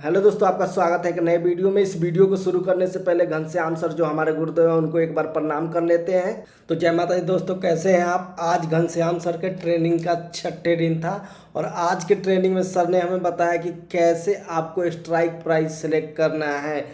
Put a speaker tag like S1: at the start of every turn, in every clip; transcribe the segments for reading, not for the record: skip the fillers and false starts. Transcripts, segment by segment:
S1: Hello दोस्तों, आपका स्वागत है एक नए वीडियो में। इस वीडियो को शुरू करने से पहले घनश्याम सर जो हमारे गुरुदेव हैं उनको एक बार प्रणाम कर लेते हैं। तो जय माता दी दोस्तों, कैसे हैं आप। आज घनश्याम सर के ट्रेनिंग का छठे दिन था और आज के ट्रेनिंग में सर ने हमें बताया कि कैसे आपको स्ट्राइक प्राइस सेलेक्ट करना है।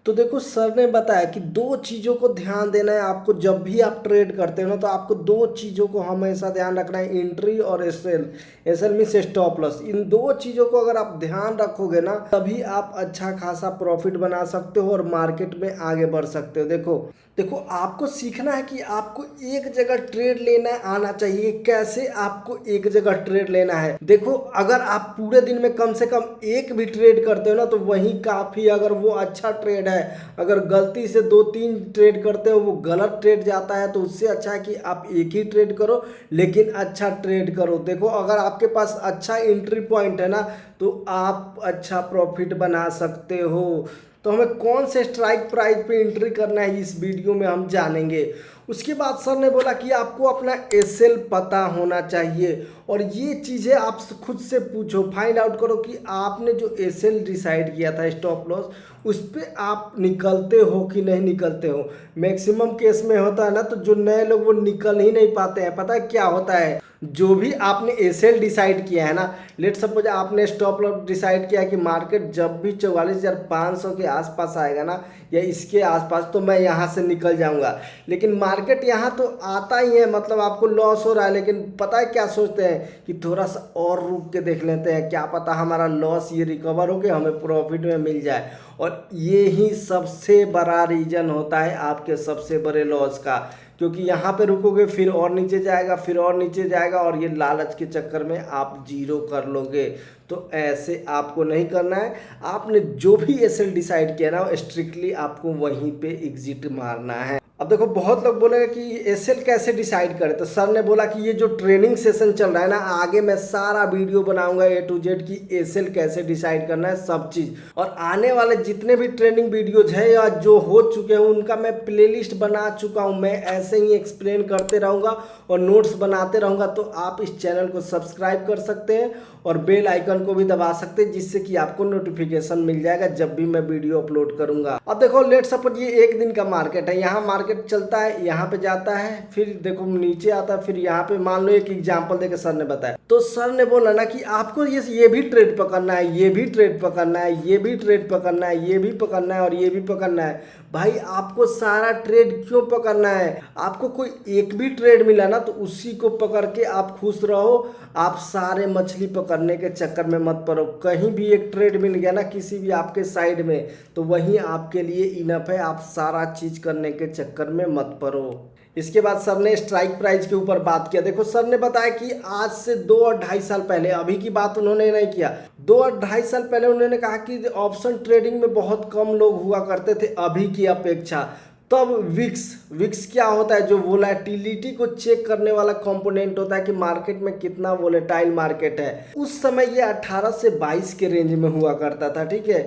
S1: तो देखो, सर ने बताया कि दो चीज़ों को ध्यान देना है आपको। जब भी आप ट्रेड करते हो ना, तो आपको दो चीज़ों को हमेशा ध्यान रखना है, एंट्री और SL. SL means stop loss. इन दो चीज़ों को अगर आप ध्यान रखोगे ना, तभी आप अच्छा खासा प्रॉफिट बना सकते हो और मार्केट में आगे बढ़ सकते हो। देखो देखो, आपको सीखना है कि आपको एक जगह ट्रेड लेना आना चाहिए। कैसे आपको एक जगह ट्रेड लेना है, देखो, अगर आप पूरे दिन में कम से कम एक भी ट्रेड करते हो ना, तो वही काफ़ी। अगर वो अच्छा ट्रेड है, अगर गलती से दो तीन ट्रेड करते हो, वो गलत ट्रेड जाता है, तो उससे अच्छा है कि आप एक ही ट्रेड करो, लेकिन अच्छा ट्रेड करो। देखो, अगर आपके पास अच्छा एंट्री पॉइंट है ना, तो आप अच्छा प्रॉफिट बना सकते हो। तो हमें कौन से स्ट्राइक प्राइस पे एंट्री करना है, इस वीडियो में हम जानेंगे। उसके बाद सर ने बोला कि आपको अपना एसएल पता होना चाहिए और ये चीज़ें आप खुद से पूछो, फाइंड आउट करो कि आपने जो एसएल डिसाइड किया था, स्टॉप लॉस, उस पर आप निकलते हो कि नहीं निकलते हो। मैक्सिमम केस में होता है ना, तो जो नए लोग वो निकल ही नहीं पाते हैं। पता है क्या होता है, जो भी आपने एसएल डिसाइड किया है ना, लेट सपोज आपने स्टॉप लॉस डिसाइड किया कि मार्केट जब भी 44,500 के आसपास आएगा ना, या इसके आसपास, तो मैं यहाँ से निकल जाऊँगा। लेकिन मार्केट यहाँ तो आता ही है, मतलब आपको लॉस हो रहा है, लेकिन पता है क्या सोचते हैं कि थोड़ा सा और रुक के देख लेते हैं, क्या पता हमारा लॉस ये रिकवर हो के हमें प्रॉफिट में मिल जाए। और ये ही सबसे बड़ा रीज़न होता है आपके सबसे बड़े लॉस का, क्योंकि यहाँ पे रुकोगे फिर और नीचे जाएगा, फिर और नीचे जाएगा, और ये लालच के चक्कर में आप जीरो कर लोगे। तो ऐसे आपको नहीं करना है। आपने जो भी एसएल डिसाइड किया ना, स्ट्रिक्टली आपको वहीं पे एग्जिट मारना है। अब देखो, बहुत लोग बोलेंगे कि एसएल कैसे डिसाइड करें, तो सर ने बोला कि ये जो ट्रेनिंग सेशन चल रहा है ना, आगे मैं सारा वीडियो बनाऊंगा ए टू जेड की एसएल कैसे डिसाइड करना है, सब चीज़। और आने वाले जितने भी ट्रेनिंग वीडियोज है या जो हो चुके हैं, उनका मैं प्लेलिस्ट बना चुका हूं। मैं ऐसे ही एक्सप्लेन करते रहूंगा और नोट्स बनाते रहूंगा। तो आप इस चैनल को सब्सक्राइब कर सकते हैं और बेल आइकन को भी दबा सकते हैं, जिससे कि आपको नोटिफिकेशन मिल जाएगा जब भी मैं वीडियो अपलोड करूंगा। अब देखो, लेट सपोज ये एक दिन का मार्केट है, यहाँ मार्केट चलता है, यहाँ पे जाता है, फिर देखो नीचे आता है, फिर यहाँ पे मान लो एक एग्जांपल देके सर ने बताया। तो सर ने बोला ना कि आपको ये भी ट्रेड पकड़ना है, ये भी ट्रेड पकड़ना है, ये भी ट्रेड पकड़ना है, ये भी पकड़ना है और ये भी पकड़ना है। भाई, आपको सारा ट्रेड क्यों पकड़ना है। आपको कोई एक भी ट्रेड मिला ना, तो उसी को पकड़ के आप खुश रहो। आप सारे मछली पकड़ने के चक्कर में मत पड़ो। कहीं भी एक ट्रेड मिल गया ना किसी भी आपके साइड में, तो वही आपके लिए इनफ है। आप सारा चीज करने के चक्कर में मत पड़ो। इसके बाद सर ने स्ट्राइक प्राइस के ऊपर बात किया। देखो, सर ने बताया कि आज से 2 और 2.5 साल पहले, अभी की बात उन्होंने नहीं किया, 2 और 2.5 साल पहले उन्होंने कहा कि ऑप्शन ट्रेडिंग में बहुत कम लोग हुआ करते थे अभी की अपेक्षा। तब विक्स विक्स क्या होता है, जो वोलेटिलिटी को चेक करने वाला कंपोनेंट होता है कि मार्केट में कितना वोलेटाइल मार्केट है, उस समय ये 18 से 22 के रेंज में हुआ करता था। ठीक है,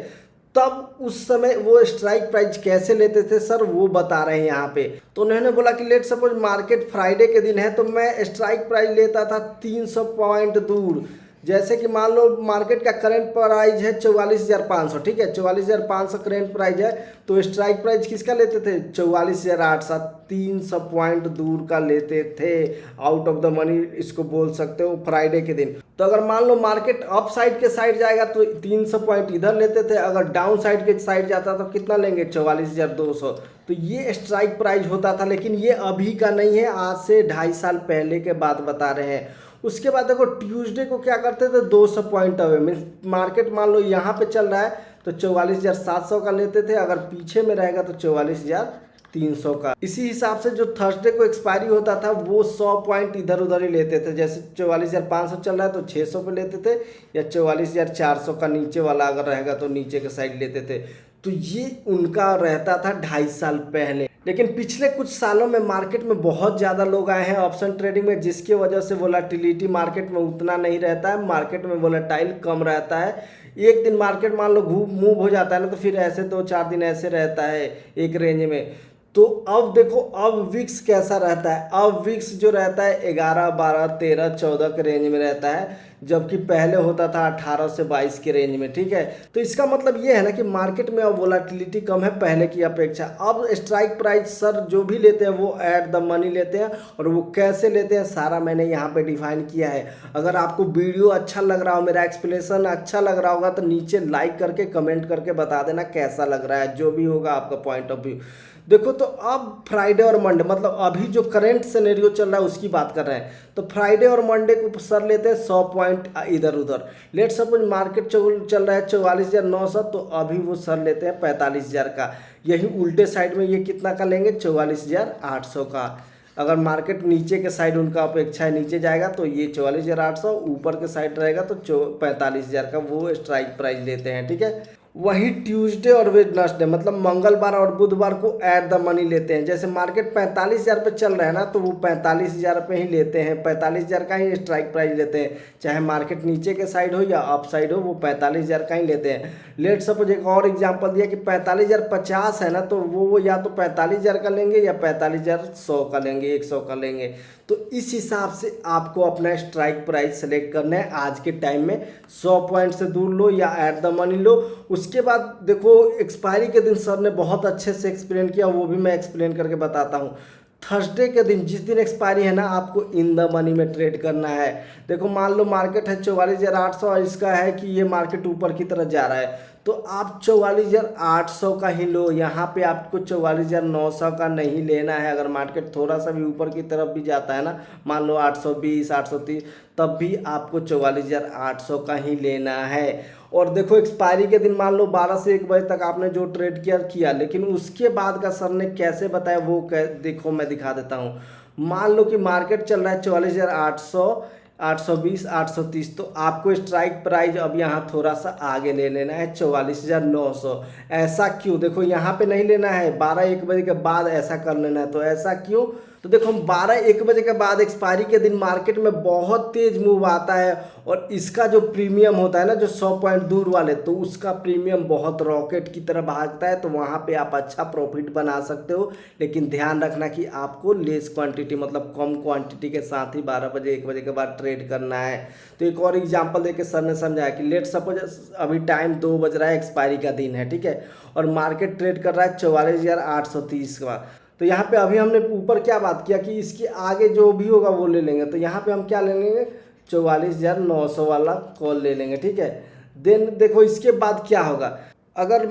S1: तब उस समय वो स्ट्राइक प्राइस कैसे लेते थे सर, वो बता रहे हैं यहाँ पे। तो उन्होंने बोला कि लेट सपोज मार्केट फ्राइडे के दिन है, तो मैं स्ट्राइक प्राइस लेता था 300 पॉइंट दूर। जैसे कि मान लो मार्केट का करंट प्राइस है 44,500, ठीक है, 44,500 करंट प्राइस है, तो स्ट्राइक प्राइस किसका लेते थे, 44,800, 300 पॉइंट दूर का लेते थे। आउट ऑफ द मनी इसको बोल सकते हो, फ्राइडे के दिन। तो अगर मान लो मार्केट अप साइड के साइड जाएगा तो 300 पॉइंट इधर लेते थे, अगर डाउन साइड के साइड जाता तो कितना लेंगे, 44,200। तो ये स्ट्राइक प्राइस होता था, लेकिन ये अभी का नहीं है, आज से 2.5 साल पहले के बात बता रहे हैं। उसके बाद देखो, ट्यूसडे को क्या करते थे, 200 पॉइंट अवे मीन मार्केट मान लो यहाँ पे चल रहा है तो 44,700 का लेते थे, अगर पीछे में रहेगा तो 44,300 का। इसी हिसाब से जो थर्सडे को एक्सपायरी होता था, वो 100 पॉइंट इधर उधर ही लेते थे। जैसे 44,500 चल रहा है तो 600 पे लेते थे, या 44,400 का नीचे वाला अगर रहेगा तो नीचे के साइड लेते थे। तो ये उनका रहता था 2.5 साल पहले। लेकिन पिछले कुछ सालों में मार्केट में बहुत ज़्यादा लोग आए हैं ऑप्शन ट्रेडिंग में, जिसकी वजह से वोलेटिलिटी मार्केट में उतना नहीं रहता है, मार्केट में वोलेटाइल कम रहता है। एक दिन मार्केट मान लो मूव हो जाता है ना, तो फिर ऐसे 2-4 दिन ऐसे रहता है एक रेंज में। तो अब देखो, अब विक्स कैसा रहता है, अब विक्स जो रहता है 11, 12, 13, 14 के रेंज में रहता है, जबकि पहले होता था 18 से 22 के रेंज में, ठीक है। तो इसका मतलब ये है ना कि मार्केट में अब वोलेटिलिटी कम है पहले की अपेक्षा। अब स्ट्राइक प्राइस सर जो भी लेते हैं वो एट द मनी लेते हैं, और वो कैसे लेते हैं सारा मैंने यहाँ पे डिफाइन किया है। अगर आपको वीडियो अच्छा लग रहा हो, मेरा एक्सप्लेनेशन अच्छा लग रहा होगा, तो नीचे लाइक करके कमेंट करके बता देना कैसा लग रहा है, जो भी होगा आपका पॉइंट ऑफ व्यू। देखो तो अब फ्राइडे और मंडे, मतलब अभी जो करंट सिनेरियो चल रहा है उसकी बात कर रहे हैं, तो फ्राइडे और मंडे को सर लेते हैं 100 पॉइंट इधर उधर। लेट सपोज मार्केट चल रहा है 44,900, तो अभी वो सर लेते हैं 45,000 का। यही उल्टे साइड में ये कितना का लेंगे, 44,800 का। अगर मार्केट नीचे के साइड उनका अपेक्षा है नीचे जाएगा तो ये 44,800, ऊपर के साइड रहेगा तो 45,000 का वो स्ट्राइक प्राइस लेते हैं, ठीक है। वही ट्यूसडे और वेडनेसडे, मतलब मंगलवार और बुधवार को एट द मनी लेते हैं। जैसे मार्केट 45,000 पे चल रहा है ना, तो वो 45,000 पे ही लेते हैं, 45,000 का ही स्ट्राइक प्राइस लेते हैं। चाहे मार्केट नीचे के साइड हो या अप साइड हो, वो 45,000 का ही लेते हैं। लेट सपोज एक और एग्जांपल दिया कि 45,050 है ना, तो वो या तो 45,000 का लेंगे या 45,100 का लेंगे, 100 का लेंगे। तो इस हिसाब से आपको अपना स्ट्राइक प्राइस सेलेक्ट करना है आज के टाइम में। 100 पॉइंट से दूर लो या एट द मनी लो। उसके बाद देखो एक्सपायरी के दिन सर ने बहुत अच्छे से एक्सप्लेन किया, वो भी मैं एक्सप्लेन करके बताता हूँ। थर्सडे के दिन, जिस दिन एक्सपायरी है ना, आपको इन द मनी में ट्रेड करना है। देखो मान लो मार्केट है 44,800 और इसका है कि ये मार्केट ऊपर की तरफ जा रहा है, तो आप 44,800 का ही लो। यहाँ पे आपको 44,900 का नहीं लेना है। अगर मार्केट थोड़ा सा भी ऊपर की तरफ भी जाता है ना, मान लो 820, 830, तब भी आपको 44,800 का ही लेना है। और देखो एक्सपायरी के दिन मान लो 12 से 1 बजे तक आपने जो ट्रेड किया, लेकिन उसके बाद का सर ने कैसे बताया वो देखो मैं दिखा देता हूँ। मान लो कि मार्केट चल रहा है 44,800, 820, 830, तो आपको स्ट्राइक प्राइस अब यहाँ थोड़ा सा आगे ले लेना है 44,900। ऐसा क्यों, देखो यहाँ पे नहीं लेना है, 12-1 बजे के बाद ऐसा कर लेना है। तो ऐसा क्यों, तो देखो 12-1 बजे के बाद एक्सपायरी के दिन मार्केट में बहुत तेज मूव आता है, और इसका जो प्रीमियम होता है ना, जो 100 पॉइंट दूर वाले, तो उसका प्रीमियम बहुत रॉकेट की तरह भागता है। तो वहाँ पे आप अच्छा प्रॉफिट बना सकते हो, लेकिन ध्यान रखना कि आपको लेस क्वांटिटी, मतलब कम क्वांटिटी के साथ ही 12 बजे 1 बजे के बाद ट्रेड करना है। तो एक और एग्जांपल देके सर ने समझाया कि लेट सपोज अभी टाइम 2 बज रहा है, एक्सपायरी का दिन है, ठीक है, और मार्केट ट्रेड कर रहा है 44,830 का। तो यहाँ पे अभी हमने ऊपर क्या बात किया कि इसके आगे जो भी होगा वो ले लेंगे। तो यहाँ पे हम क्या ले लेंगे, 44,900 वाला कॉल ले लेंगे, ठीक है। देन देखो इसके बाद क्या होगा, अगर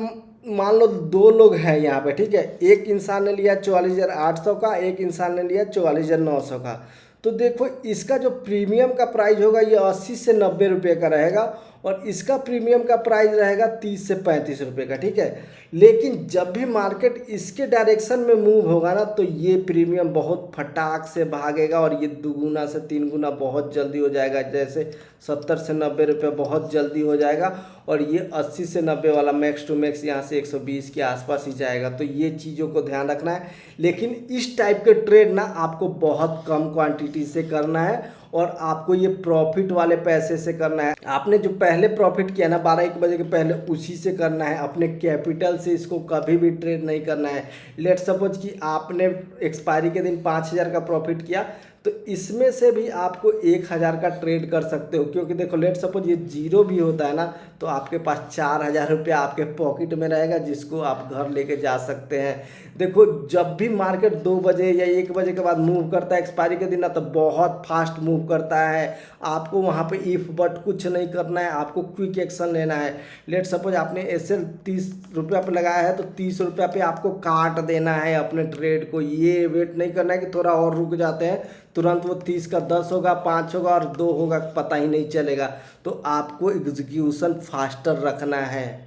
S1: मान लो 2 लोग हैं यहाँ पे, ठीक है, एक इंसान ने लिया 44,800 का, एक इंसान ने लिया 44,900 का। तो देखो इसका जो प्रीमियम का प्राइस होगा ये 80 से 90 रुपये का रहेगा, और इसका प्रीमियम का प्राइस रहेगा 30 से 35 रुपये का, ठीक है। लेकिन जब भी मार्केट इसके डायरेक्शन में मूव होगा ना, तो ये प्रीमियम बहुत फटाक से भागेगा, और ये 2 गुना से 3 गुना बहुत जल्दी हो जाएगा। जैसे 70 से 90 रुपये बहुत जल्दी हो जाएगा, और ये 80 से 90 वाला मैक्स टू मैक्स यहाँ से 120 के आसपास ही जाएगा। तो ये चीज़ों को ध्यान रखना है। लेकिन इस टाइप के ट्रेड ना आपको बहुत कम क्वांटिटी से करना है, और आपको ये प्रॉफिट वाले पैसे से करना है। आपने जो पहले प्रॉफिट किया ना 12-1 बजे के पहले, उसी से करना है। अपने कैपिटल से इसको कभी भी ट्रेड नहीं करना है। लेट सपोज कि आपने एक्सपायरी के दिन 5,000 का प्रॉफिट किया, तो इसमें से भी आपको 1,000 का ट्रेड कर सकते हो, क्योंकि देखो लेट सपोज ये 0 भी होता है ना, तो आपके पास 4,000 रुपया आपके पॉकेट में रहेगा, जिसको आप घर लेके जा सकते हैं। देखो जब भी मार्केट 2 बजे या 1 बजे के बाद मूव करता है एक्सपायरी के दिन ना, तो बहुत फास्ट मूव करता है। आपको वहाँ पे इफ बट कुछ नहीं करना है, आपको क्विक एक्शन लेना है। लेट सपोज आपने एसएल 30 रुपया पे लगाया है, तो 30 रुपया पे आपको काट देना है अपने ट्रेड को। ये वेट नहीं करना है कि थोड़ा और रुक जाते हैं, तुरंत वो 30 का 10 होगा, 5 होगा और 2 होगा, पता ही नहीं चलेगा। तो आपको एग्जीक्यूशन फास्टर रखना है।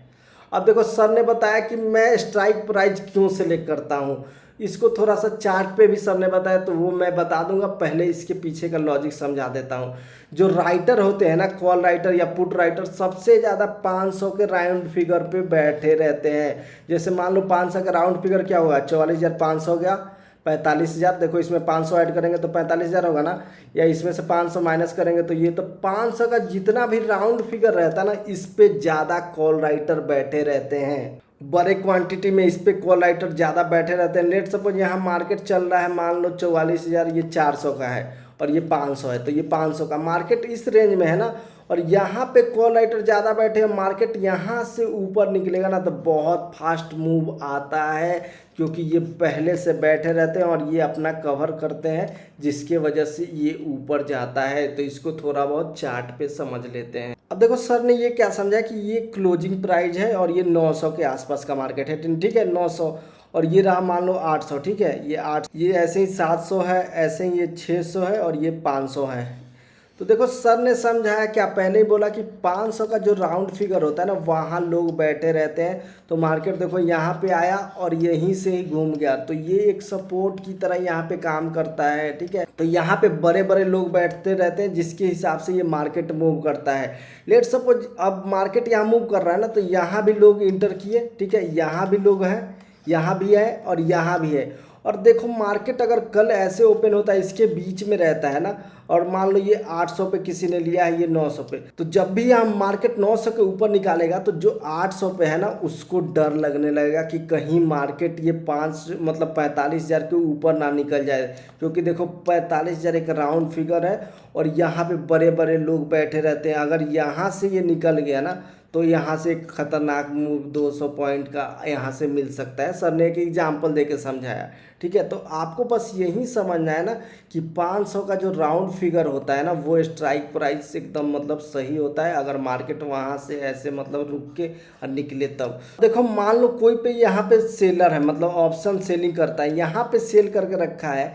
S1: अब देखो सर ने बताया कि मैं स्ट्राइक प्राइस क्यों सेलेक्ट करता हूँ, इसको थोड़ा सा चार्ट पे भी सर ने बताया, तो वो मैं बता दूंगा। पहले इसके पीछे का लॉजिक समझा देता हूँ। जो राइटर होते हैं ना, कॉल राइटर या पुट राइटर, सबसे ज़्यादा 500 के राउंड फिगर पे बैठे रहते हैं। जैसे मान लो 500 का राउंड फिगर क्या हुआ, 44,500 हो गया, 45,000। देखो इसमें 500 ऐड करेंगे तो 45,000 होगा ना, या इसमें से 500 माइनस करेंगे तो ये, तो 500 का जितना भी राउंड फिगर रहता है ना, इस पे ज़्यादा कॉल राइटर बैठे रहते हैं। बड़े क्वांटिटी में इस पे कॉल राइटर ज़्यादा बैठे रहते हैं। लेट सपोज यहाँ मार्केट चल रहा है, मान लो 44,000, ये 400 का है, और ये 500 है, तो ये 500 का मार्केट इस रेंज में है ना। और यहाँ पे कॉल राइटर ज़्यादा बैठे हैं, मार्केट यहाँ से ऊपर निकलेगा ना तो बहुत फास्ट मूव आता है, क्योंकि ये पहले से बैठे रहते हैं और ये अपना कवर करते हैं, जिसके वजह से ये ऊपर जाता है। तो इसको थोड़ा बहुत चार्ट पे समझ लेते हैं। अब देखो सर ने ये क्या समझा कि ये क्लोजिंग प्राइस है और ये 900 के आसपास का मार्केट है, ठीक है 900, और ये रहा मान लो 800, ठीक है ये 8, ये ऐसे ही 700 है, ऐसे ही ये 600 है और ये 500 है। तो देखो सर ने समझाया क्या, पहले ही बोला कि 500 का जो राउंड फिगर होता है ना वहाँ लोग बैठे रहते हैं। तो मार्केट देखो यहाँ पे आया और यहीं से ही घूम गया, तो ये एक सपोर्ट की तरह यहाँ पे काम करता है, ठीक है। तो यहाँ पे बड़े बड़े लोग बैठते रहते हैं, जिसके हिसाब से ये मार्केट मूव करता है। लेट सपोज अब मार्केट यहाँ मूव कर रहा है ना, तो यहाँ भी लोग इंटर किए, ठीक है, यहाँ भी लोग हैं, यहाँ भी है और यहाँ भी है। और देखो मार्केट अगर कल ऐसे ओपन होता है, इसके बीच में रहता है ना, और मान लो ये 800 पे किसी ने लिया है, ये 900 पे, तो जब भी हम मार्केट 900 के ऊपर निकालेगा तो जो 800 पे है ना उसको डर लगने लगेगा कि कहीं मार्केट ये 45,000 के ऊपर ना निकल जाए, क्योंकि देखो 45,000 एक राउंड फिगर है और यहाँ पे बड़े बड़े लोग बैठे रहते हैं। अगर यहाँ से ये निकल गया ना तो यहाँ से एक खतरनाक मूव 200 पॉइंट का यहाँ से मिल सकता है। सर ने एक एग्जाम्पल देके समझाया, ठीक है। तो आपको बस यही समझना है ना कि 500 का जो राउंड फिगर होता है ना वो स्ट्राइक प्राइस एकदम सही होता है, अगर मार्केट वहाँ से ऐसे रुक के और निकले तब। देखो मान लो कोई पे यहाँ पे सेलर है, ऑप्शन सेलिंग करता है, यहाँ पे सेल करके रखा है,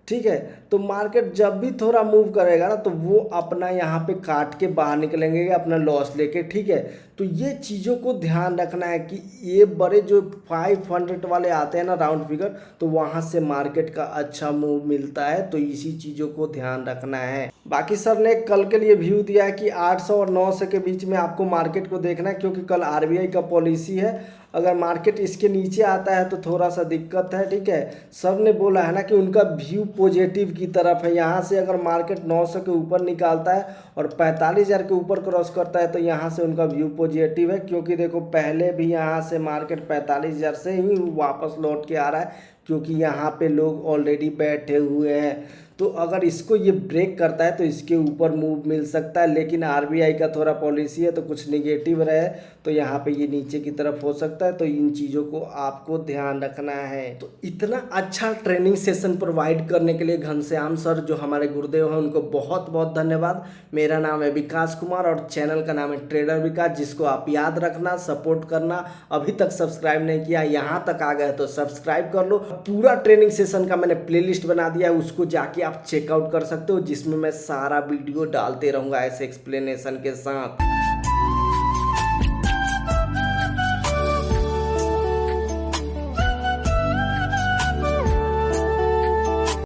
S1: ठीक है। तो मार्केट जब भी थोड़ा मूव करेगा ना तो वो अपना यहाँ पे काट के बाहर निकलेंगे अपना लॉस लेके, ठीक है। तो ये चीज़ों को ध्यान रखना है कि ये बड़े जो 500 वाले आते हैं ना राउंड फिगर, तो वहाँ से मार्केट का अच्छा मूव मिलता है। तो इसी चीज़ों को ध्यान रखना है। बाकी सर ने कल के लिए व्यू दिया है कि 800 और 900 के बीच में आपको मार्केट को देखना है, क्योंकि कल RBI का पॉलिसी है। अगर मार्केट इसके नीचे आता है तो थोड़ा सा दिक्कत है, ठीक है। सर ने बोला है ना कि उनका व्यू पॉजिटिव की तरफ है। यहाँ से अगर मार्केट 900 के ऊपर निकालता है और 45,000 के ऊपर क्रॉस करता है तो यहाँ से उनका व्यू पॉजिटिव है, क्योंकि देखो पहले भी यहाँ से मार्केट 45,000 से ही वापस लौट के आ रहा है, क्योंकि यहाँ पे लोग ऑलरेडी बैठे हुए हैं। तो अगर इसको ये ब्रेक करता है तो इसके ऊपर मूव मिल सकता है, लेकिन RBI का थोड़ा पॉलिसी है तो कुछ निगेटिव रहे तो यहाँ पे ये नीचे की तरफ हो सकता है। तो इन चीज़ों को आपको ध्यान रखना है। तो इतना अच्छा ट्रेनिंग सेशन प्रोवाइड करने के लिए घनश्याम सर जो हमारे गुरुदेव हैं उनको बहुत बहुत धन्यवाद। मेरा नाम है विकास कुमार और चैनल का नाम है ट्रेडर विकास, जिसको आप याद रखना, सपोर्ट करना। अभी तक सब्सक्राइब नहीं किया, यहाँ तक आ गए तो सब्सक्राइब कर लो। पूरा ट्रेनिंग सेशन का मैंने प्लेलिस्ट बना दिया है, उसको जाके आप चेकआउट कर सकते हो, जिसमें मैं सारा वीडियो डालते रहूँगा ऐसे एक्सप्लेनेशन के साथ।